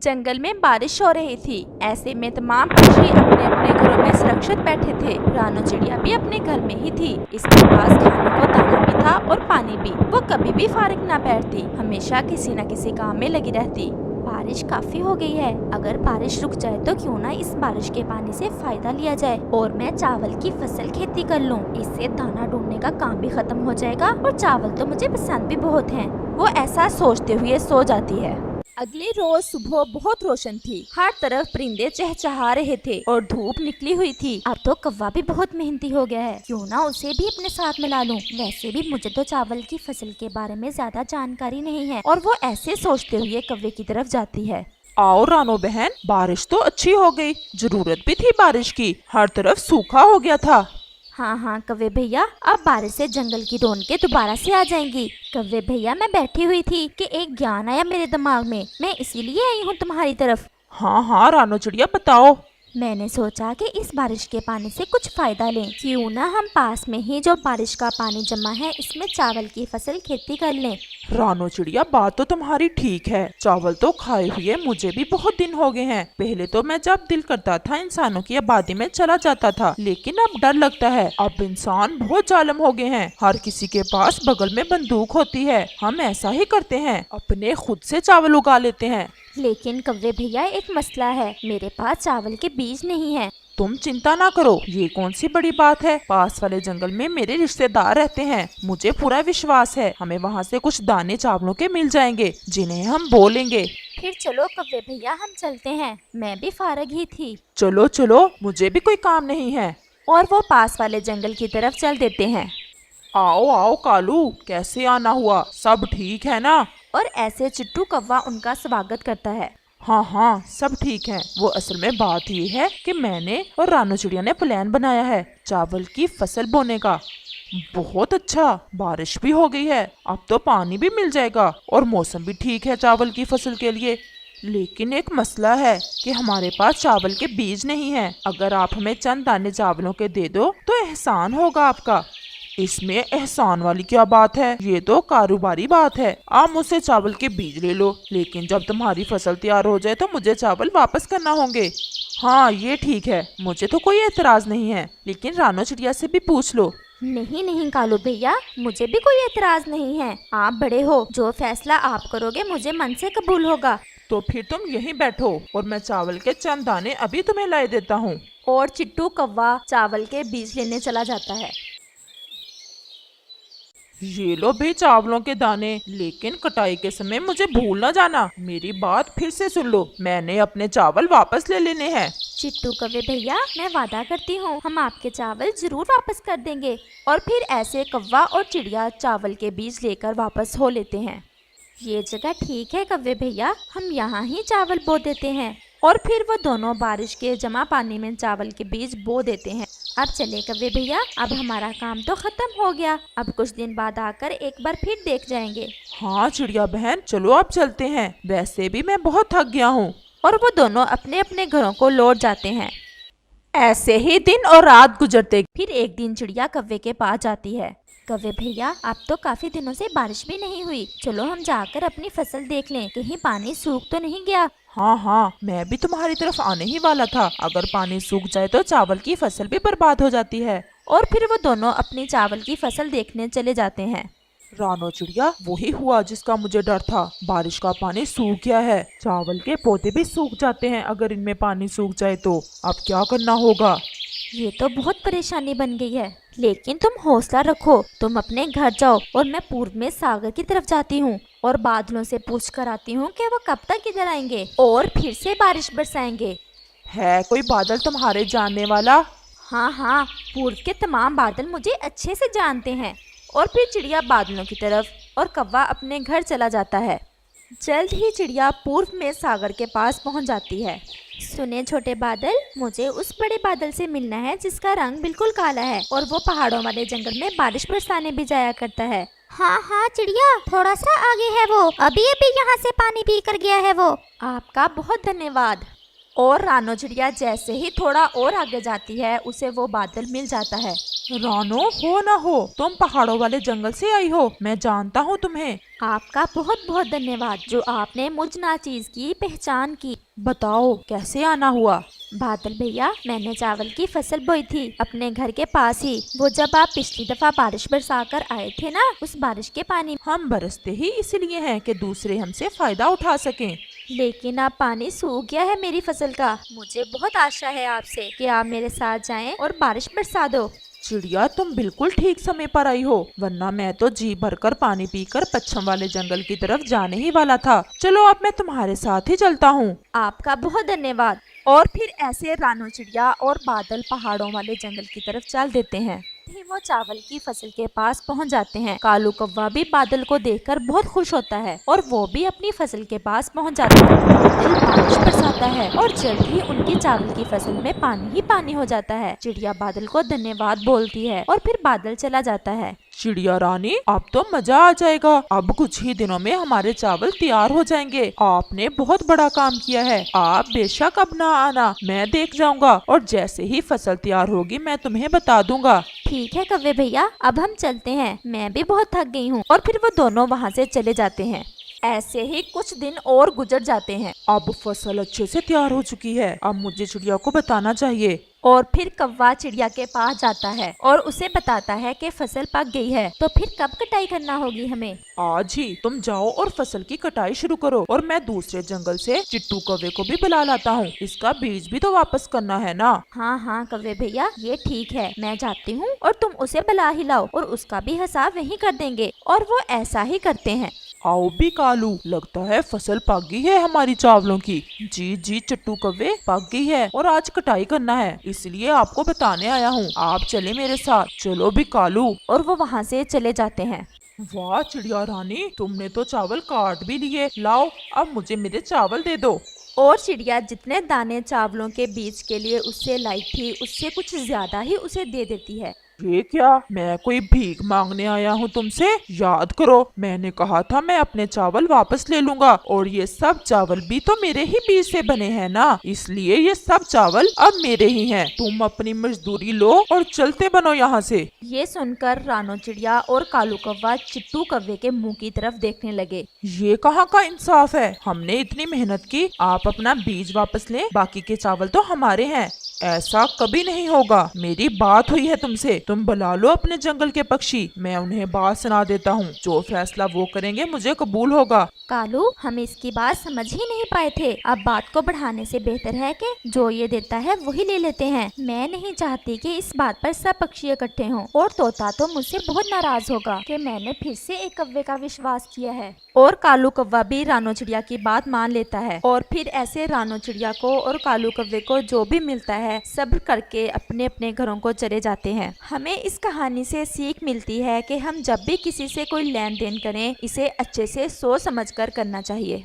जंगल में बारिश हो रही थी। ऐसे में तमाम पक्षी अपने अपने घरों में सुरक्षित बैठे थे। रानो चिड़िया भी अपने घर में ही थी। इसके पास खाने को दाना भी था और पानी भी। वो कभी भी फारिग ना बैठती, हमेशा किसी न किसी काम में लगी रहती। बारिश काफी हो गई है, अगर बारिश रुक जाए तो क्यों ना इस बारिश के पानी से फायदा लिया जाए और मैं चावल की फसल खेती कर लूं। इससे दाना ढूंढने का काम भी खत्म हो जाएगा और चावल तो मुझे पसंद भी बहुत हैं। वो ऐसा सोचते हुए सो जाती है। अगले रोज सुबह बहुत रोशन थी। हर तरफ परिंदे चहचहा रहे थे और धूप निकली हुई थी। अब तो कौवा भी बहुत मेहनती हो गया है, क्यों ना उसे भी अपने साथ मिला लूं। वैसे भी मुझे तो चावल की फसल के बारे में ज्यादा जानकारी नहीं है। और वो ऐसे सोचते हुए कौवे की तरफ जाती है। आओ रानो बहन, बारिश तो अच्छी हो गई। जरूरत भी थी बारिश की, हर तरफ सूखा हो गया था। हाँ हाँ कौवे भैया, अब बारिश से जंगल की रौनकें दोबारा से आ जाएंगी। कौवे भैया, मैं बैठी हुई थी कि एक ज्ञान आया मेरे दिमाग में, मैं इसीलिए आई हूँ तुम्हारी तरफ। हाँ हाँ रानो चिड़िया, बताओ। मैंने सोचा कि इस बारिश के पानी से कुछ फायदा लें। क्यों ना हम पास में ही जो बारिश का पानी जमा है इसमें चावल की फसल खेती कर लें। रानो चिड़िया, बात तो तुम्हारी ठीक है। चावल तो खाए हुए मुझे भी बहुत दिन हो गए हैं। पहले तो मैं जब दिल करता था इंसानों की आबादी में चला जाता था, लेकिन अब डर लगता है। अब इंसान बहुत जालिम हो गए हैं। हर किसी के पास बगल में बंदूक होती है। हम ऐसा ही करते हैं, अपने खुद से चावल उगा लेते हैं। लेकिन कौवे भैया, एक मसला है, मेरे पास चावल के बीज नहीं है। तुम चिंता ना करो, ये कौन सी बड़ी बात है। पास वाले जंगल में मेरे रिश्तेदार रहते हैं, मुझे पूरा विश्वास है हमें वहाँ से कुछ दाने चावलों के मिल जाएंगे जिन्हें हम बोलेंगे। फिर चलो कौवे भैया, हम चलते हैं, मैं भी फारग ही थी। चलो चलो, मुझे भी कोई काम नहीं है। और वो पास वाले जंगल की तरफ चल देते हैं। आओ आओ कालू, कैसे आना हुआ, सब ठीक है ना? और ऐसे चिट्टू कौवा उनका स्वागत करता है। हाँ हाँ, सब ठीक है। वो असल में बात ये है कि मैंने और रानो चिड़िया ने प्लान बनाया है चावल की फसल बोने का। बहुत अच्छा, बारिश भी हो गई है, अब तो पानी भी मिल जाएगा और मौसम भी ठीक है चावल की फसल के लिए। लेकिन एक मसला है कि हमारे पास चावल के बीज नहीं है। अगर आप हमें चंद दाने चावलों के दे दो तो एहसान होगा आपका। इसमें एहसान वाली क्या बात है, ये तो कारोबारी बात है। आप मुझसे चावल के बीज ले लो, लेकिन जब तुम्हारी फसल तैयार हो जाए तो मुझे चावल वापस करना होंगे। हाँ ये ठीक है, मुझे तो कोई एतराज नहीं है, लेकिन रानो चिड़िया से भी पूछ लो। नहीं नहीं कालू भैया, मुझे भी कोई एतराज नहीं है। आप बड़े हो, जो फैसला आप करोगे मुझे मन से कबूल होगा। तो फिर तुम यहीं बैठो और मैं चावल के चंद दाने अभी तुम्हें ला देता हूँ। और चिट्टू कौवा चावल के बीज लेने चला जाता है। ये लो भी चावलों के दाने, लेकिन कटाई के समय मुझे भूल न जाना। मेरी बात फिर से सुन लो, मैंने अपने चावल वापस ले लेने हैं। चिट्टू कौवे भैया, मैं वादा करती हूँ हम आपके चावल जरूर वापस कर देंगे। और फिर ऐसे कौवा और चिड़िया चावल के बीज लेकर वापस हो लेते हैं। ये जगह ठीक है कौवे भैया, हम यहाँ ही चावल बो देते हैं। और फिर वो दोनों बारिश के जमा पानी में चावल के बीज बो देते हैं। अब चले कौवे भैया, अब हमारा काम तो खत्म हो गया। अब कुछ दिन बाद आकर एक बार फिर देख जाएंगे। हाँ चिड़िया बहन, चलो अब चलते हैं, वैसे भी मैं बहुत थक गया हूँ। और वो दोनों अपने अपने घरों को लौट जाते हैं। ऐसे ही दिन और रात गुजरते। फिर एक दिन चिड़िया कौवे के पास जाती है। कौवे भैया, अब तो काफी दिनों से बारिश भी नहीं हुई, चलो हम जाकर अपनी फसल देख लें, कहीं पानी सूख तो नहीं गया। हाँ हाँ, मैं भी तुम्हारी तरफ आने ही वाला था। अगर पानी सूख जाए तो चावल की फसल भी बर्बाद हो जाती है। और फिर वो दोनों अपनी चावल की फसल देखने चले जाते हैं। रानो चिड़िया, वही हुआ जिसका मुझे डर था। बारिश का पानी सूख गया है, चावल के पौधे भी सूख जाते हैं अगर इनमें पानी सूख जाए तो। अब क्या करना होगा? ये तो बहुत परेशानी बन गई है, लेकिन तुम हौसला रखो, तुम अपने घर जाओ और मैं पूर्व में सागर की तरफ जाती हूँ और बादलों से पूछ कर आती हूँ कि वो कब तक इधर आएंगे और फिर से बारिश बरसाएंगे। है कोई बादल तुम्हारे जानने वाला? हाँ हाँ, पूर्व के तमाम बादल मुझे अच्छे से जानते हैं। और फिर चिड़िया बादलों की तरफ और कौवा अपने घर चला जाता है। जल्द ही चिड़िया पूर्व में सागर के पास पहुंच जाती है। सुने छोटे बादल, मुझे उस बड़े बादल से मिलना है जिसका रंग बिल्कुल काला है और वो पहाड़ों वाले जंगल में बारिश बरसाने भी जाया करता है। हाँ हाँ चिड़िया, थोड़ा सा आगे है वो, अभी अभी यहाँ से पानी पी कर गया है वो। आपका बहुत धन्यवाद। और रानो चिड़िया जैसे ही थोड़ा और आगे जाती है, उसे वो बादल मिल जाता है। रानो, हो ना हो, तुम पहाड़ों वाले जंगल से आई हो, मैं जानता हूँ तुम्हें। आपका बहुत बहुत धन्यवाद जो आपने मुझ नाचीज की पहचान की। बताओ कैसे आना हुआ। बादल भैया, मैंने चावल की फसल बोई थी अपने घर के पास ही। वो जब आप पिछली दफा बारिश बरसाकर आए थे ना, उस बारिश के पानी। हम बरसते ही इसलिए हैं कि दूसरे हमसे फायदा उठा सकें। लेकिन अब पानी सूख गया है मेरी फसल का। मुझे बहुत आशा है आपसे कि आप मेरे साथ जाएं और बारिश बरसा दो। चिड़िया, तुम बिल्कुल ठीक समय पर आई हो, वरना मैं तो जी भरकर पानी पीकर पश्चिम वाले जंगल की तरफ जाने ही वाला था। चलो अब मैं तुम्हारे साथ ही चलता हूँ। आपका बहुत धन्यवाद। और फिर ऐसे रानो चिड़िया और बादल पहाड़ों वाले जंगल की तरफ चल देते हैं। ही वो चावल की फसल के पास पहुंच जाते हैं। कालू कौवा भी बादल को देखकर बहुत खुश होता है और वो भी अपनी फसल के पास पहुंच जाता है। बादल बारिश बरसाता है और जल्द ही उनकी चावल की फसल में पानी ही पानी हो जाता है। चिड़िया बादल को धन्यवाद बोलती है और फिर बादल चला जाता है। चिड़िया रानी, अब तो मजा आ जाएगा। अब कुछ ही दिनों में हमारे चावल तैयार हो जाएंगे। आपने बहुत बड़ा काम किया है। आप बेशक अब ना आना, मैं देख जाऊंगा और जैसे ही फसल तैयार होगी मैं तुम्हें बता दूंगा। ठीक है कौवे भैया, अब हम चलते हैं, मैं भी बहुत थक गई हूँ। और फिर वो दोनों वहाँ से चले जाते हैं। ऐसे ही कुछ दिन और गुजर जाते हैं। अब फसल अच्छे से तैयार हो चुकी है, अब मुझे चिड़िया को बताना चाहिए। और फिर कौवा चिड़िया के पास जाता है और उसे बताता है कि फसल पक गई है। तो फिर कब कटाई करना होगी हमें? आज ही तुम जाओ और फसल की कटाई शुरू करो, और मैं दूसरे जंगल से चिट्टू कौवे को भी बुला लाता हूँ। इसका बीज भी तो वापस करना है ना। हाँ हाँ कौवे भैया, ये ठीक है, मैं जाती हूँ और तुम उसे बुला ही लाओ और उसका भी हिसाब वहीं कर देंगे। और वो ऐसा ही करते हैं। आओ भी कालू, लगता है फसल पक गई है हमारी चावलों की। जी जी चिट्टू कौवे, पक गई है और आज कटाई करना है, इसलिए आपको बताने आया हूँ। आप चले मेरे साथ। चलो भी कालू। और वो वहाँ से चले जाते हैं। वाह चिड़िया रानी, तुमने तो चावल काट भी लिए। लाओ अब मुझे मेरे चावल दे दो। और चिड़िया जितने दाने चावलों के बीज के लिए उससे लाई थी, उससे कुछ ज्यादा ही उसे दे देती है। ये क्या, मैं कोई भीख मांगने आया हूँ तुमसे? याद करो, मैंने कहा था मैं अपने चावल वापस ले लूंगा, और ये सब चावल भी तो मेरे ही बीज से बने हैं ना, इसलिए ये सब चावल अब मेरे ही हैं। तुम अपनी मजदूरी लो और चलते बनो यहाँ से। ये सुनकर रानो चिड़िया और कालू कौवा चिट्टू कौवे के मुंह की तरफ देखने लगे। ये कहाँ का इंसाफ है? हमने इतनी मेहनत की, आप अपना बीज वापस लें, बाकी के चावल तो हमारे हैं। ऐसा कभी नहीं होगा। मेरी बात हुई है तुमसे, तुम बुला लो अपने जंगल के पक्षी, मैं उन्हें बात सुना देता हूँ। जो फैसला वो करेंगे मुझे कबूल होगा। कालू, हम इसकी बात समझ ही नहीं पाए थे। अब बात को बढ़ाने से बेहतर है कि जो ये देता है वही ले लेते हैं। मैं नहीं चाहती कि इस बात पर सब पक्षी इकट्ठे हों। और तोता तो मुझसे बहुत नाराज होगा कि मैंने फिर से एक कौवे का विश्वास किया है। और कालू कौवा भी रानो चिड़िया की बात मान लेता है। और फिर ऐसे रानो चिड़िया को और कालू कौवे को जो भी मिलता है सब्र करके अपने अपने घरों को चले जाते हैं। हमें इस कहानी से सीख मिलती है कि हम जब भी किसी से कोई लेन देन करें, इसे अच्छे से सोच समझकर करना चाहिए।